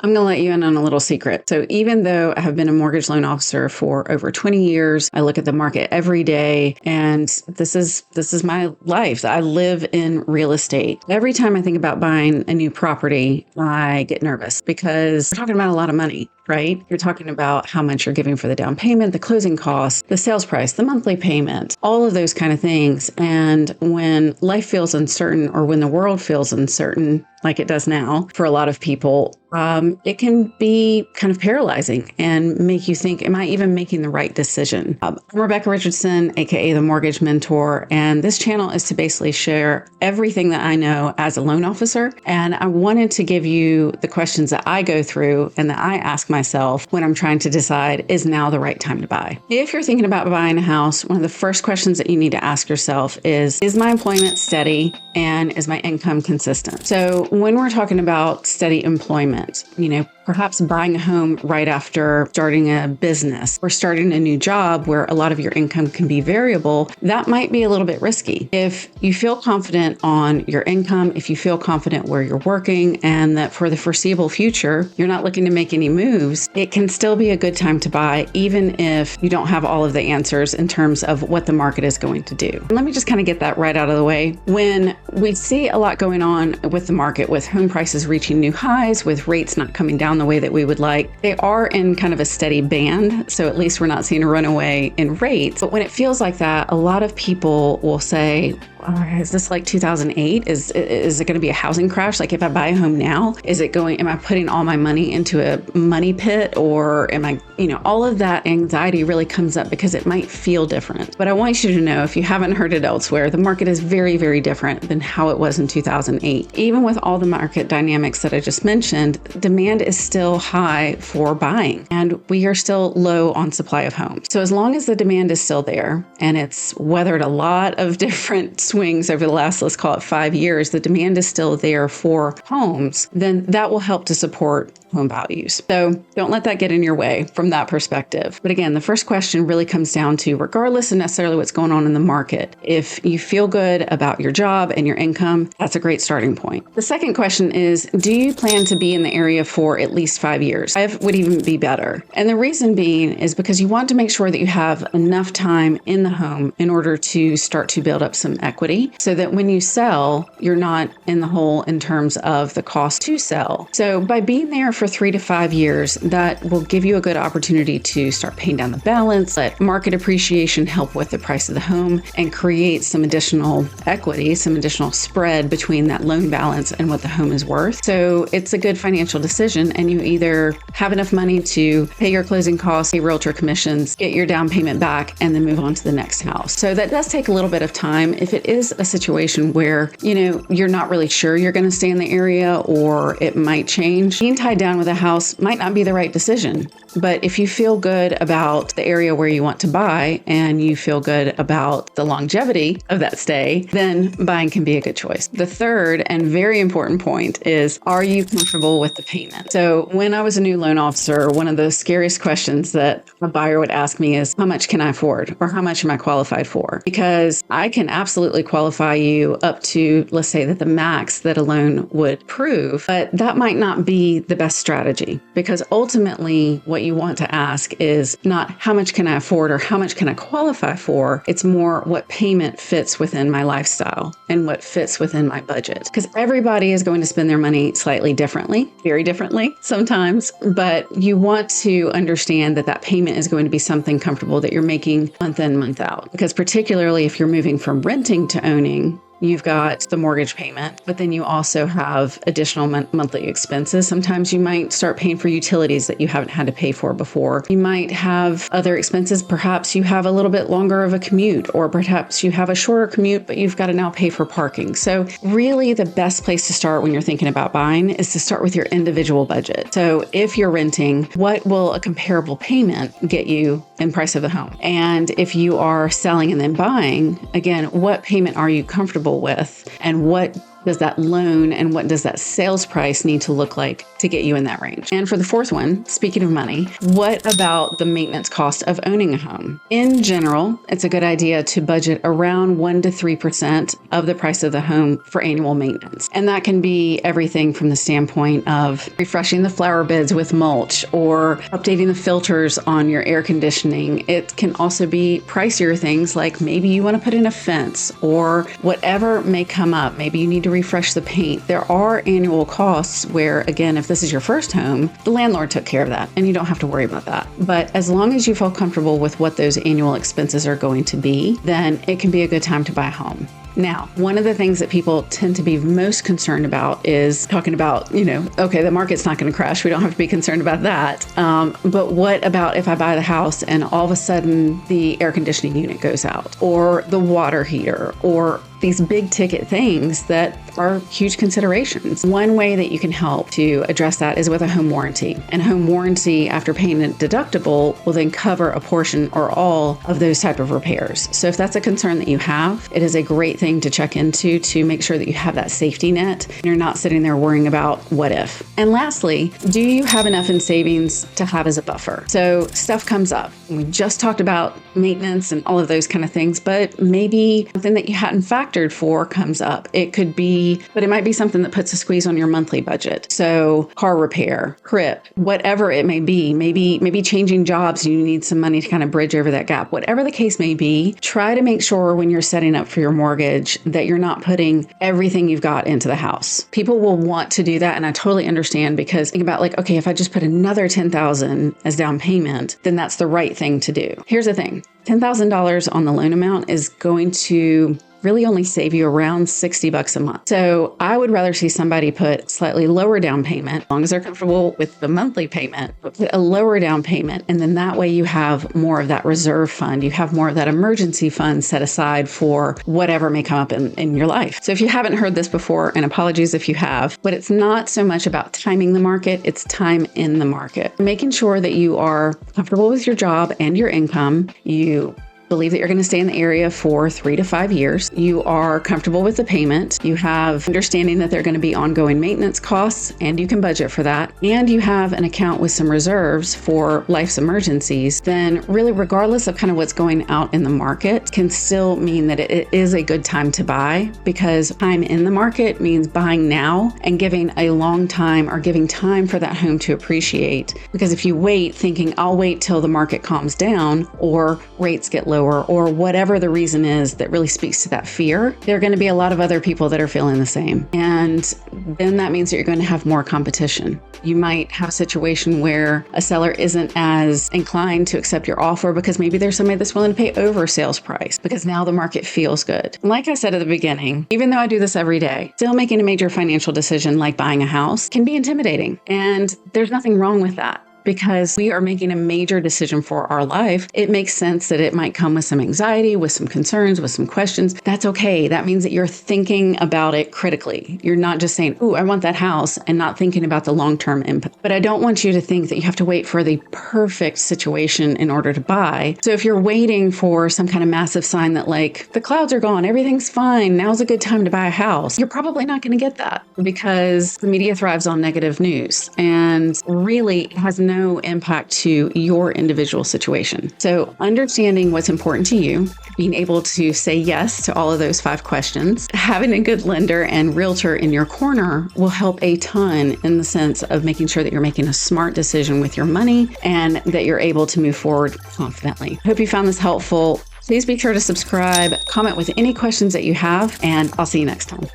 I'm going to let you in on a little secret. So even though I have been a mortgage loan officer for over 20 years, I look at the market every day, and this is my life. I live in real estate. Every time I think about buying a new property, I get nervous because we're talking about a lot of money, right? You're talking about how much you're giving for the down payment, the closing costs, the sales price, the monthly payment, all of those kind of things. And when life feels uncertain, or when the world feels uncertain, like it does now for a lot of people, it can be kind of paralyzing and make you think, am I even making the right decision? I'm Rebecca Richardson, aka the Mortgage Mentor, and this channel is to basically share everything that I know as a loan officer. And I wanted to give you the questions that I go through and that I ask myself when I'm trying to decide, is now the right time to buy? If you're thinking about buying a house, one of the first questions that you need to ask yourself is my employment steady and is my income consistent? So when we're talking about steady employment, perhaps buying a home right after starting a business or starting a new job where a lot of your income can be variable, that might be a little bit risky. If you feel confident on your income, if you feel confident where you're working, and that for the foreseeable future, you're not looking to make any moves, it can still be a good time to buy, even if you don't have all of the answers in terms of what the market is going to do. And let me just kind of get that right out of the way. When we see a lot going on with the market, with home prices reaching new highs, with rates not coming down the way that we would like, they are in kind of a steady band. So at least we're not seeing a runaway in rates. But when it feels like that, a lot of people will say, is this like 2008? Is it going to be a housing crash? Like if I buy a home now, am I putting all my money into a money pit, or am I, all of that anxiety really comes up because it might feel different. But I want you to know, if you haven't heard it elsewhere, the market is very, very different than how it was in 2008. Even with all the market dynamics that I just mentioned, demand is still high for buying, and we are still low on supply of homes. So as long as the demand is still there, and it's weathered a lot of different swings over the last, let's call it 5 years, the demand is still there for homes, then that will help to support home values. So don't let that get in your way from that perspective. But again, the first question really comes down to, regardless of necessarily what's going on in the market, if you feel good about your job and your income, that's a great starting point. The second question is, do you plan to be in the area for at least 5 years? 5 would even be better. And the reason being is because you want to make sure that you have enough time in the home in order to start to build up some equity, so that when you sell, you're not in the hole in terms of the cost to sell. So by being there for 3 to 5 years, that will give you a good opportunity to start paying down the balance, let market appreciation help with the price of the home, and create some additional equity, some additional spread between that loan balance and what the home is worth. So it's a good financial decision, and you either have enough money to pay your closing costs, pay realtor commissions, get your down payment back, and then move on to the next house. So that does take a little bit of time. If it is a situation where, you're not really sure you're going to stay in the area, or it might change, being tied down with a house might not be the right decision. But if you feel good about the area where you want to buy, and you feel good about the longevity of that stay, then buying can be a good choice. The third and very important point is, are you comfortable with the payment? So when I was a new loan officer, one of the scariest questions that a buyer would ask me is, how much can I afford? Or how much am I qualified for? Because I can absolutely qualify you up to, let's say, that the max that a loan would prove, but that might not be the best strategy, because ultimately what you want to ask is not how much can I afford or how much can I qualify for. It's more what payment fits within my lifestyle and what fits within my budget, because everybody is going to spend their money slightly differently, very differently sometimes, but you want to understand that that payment is going to be something comfortable that you're making month in, month out, because particularly if you're moving from renting to owning, you've got the mortgage payment, but then you also have additional monthly expenses. Sometimes you might start paying for utilities that you haven't had to pay for before. You might have other expenses. Perhaps you have a little bit longer of a commute, or perhaps you have a shorter commute, but you've got to now pay for parking. So really the best place to start when you're thinking about buying is to start with your individual budget. So if you're renting, what will a comparable payment get you in price of the home? And if you are selling and then buying, again, what payment are you comfortable with, and what does that loan and what does that sales price need to look like to get you in that range? And for the fourth one, speaking of money, what about the maintenance cost of owning a home? In general, it's a good idea to budget around 1 to 3% of the price of the home for annual maintenance. And that can be everything from the standpoint of refreshing the flower beds with mulch or updating the filters on your air conditioning. It can also be pricier things like maybe you want to put in a fence or whatever may come up. Maybe you need to refresh the paint. There are annual costs where, again, if this is your first home, the landlord took care of that and you don't have to worry about that. But as long as you feel comfortable with what those annual expenses are going to be, then it can be a good time to buy a home. Now, one of the things that people tend to be most concerned about is talking about, okay, the market's not going to crash. We don't have to be concerned about that. But what about if I buy the house and all of a sudden the air conditioning unit goes out or the water heater or these big ticket things that are huge considerations? One way that you can help to address that is with a home warranty. And a home warranty, after paying a deductible, will then cover a portion or all of those type of repairs. So if that's a concern that you have, it is a great thing to check into to make sure that you have that safety net and you're not sitting there worrying about what if. And lastly, do you have enough in savings to have as a buffer? So stuff comes up. We just talked about maintenance and all of those kind of things, but maybe something that you hadn't factored for comes up. It could be, but it might be something that puts a squeeze on your monthly budget. So car repair, crib, whatever it may be, maybe changing jobs, you need some money to kind of bridge over that gap. Whatever the case may be, try to make sure when you're setting up for your mortgage that you're not putting everything you've got into the house. People will want to do that, and I totally understand, because think about okay, if I just put another $10,000 as down payment, then that's the right thing to do. Here's the thing. $10,000 on the loan amount is going to really only save you around $60 a month. So I would rather see somebody put slightly lower down payment, as long as they're comfortable with the monthly payment, but put a lower down payment. And then that way you have more of that reserve fund. You have more of that emergency fund set aside for whatever may come up in your life. So if you haven't heard this before, and apologies if you have, but it's not so much about timing the market, it's time in the market. Making sure that you are comfortable with your job and your income. You believe that you're going to stay in the area for 3 to 5 years. You are comfortable with the payment. You have understanding that there are going to be ongoing maintenance costs and you can budget for that. And you have an account with some reserves for life's emergencies. Then really, regardless of kind of what's going out in the market, can still mean that it is a good time to buy, because time in the market means buying now and giving a long time, or giving time for that home to appreciate. Because if you wait thinking I'll wait till the market calms down or rates get low, or whatever the reason is that really speaks to that fear, there are going to be a lot of other people that are feeling the same. And then that means that you're going to have more competition. You might have a situation where a seller isn't as inclined to accept your offer because maybe there's somebody that's willing to pay over sales price because now the market feels good. Like I said at the beginning, even though I do this every day, still making a major financial decision like buying a house can be intimidating. And there's nothing wrong with that. Because we are making a major decision for our life, it makes sense that it might come with some anxiety, with some concerns, with some questions. That's okay. That means that you're thinking about it critically. You're not just saying, "Ooh, I want that house," and not thinking about the long-term impact. But I don't want you to think that you have to wait for the perfect situation in order to buy. So if you're waiting for some kind of massive sign that the clouds are gone, everything's fine, now's a good time to buy a house, you're probably not going to get that, because the media thrives on negative news. And really, it has no impact to your individual situation. So understanding what's important to you, being able to say yes to all of those 5 questions, having a good lender and realtor in your corner will help a ton in the sense of making sure that you're making a smart decision with your money and that you're able to move forward confidently. Hope you found this helpful. Please be sure to subscribe, comment with any questions that you have, and I'll see you next time.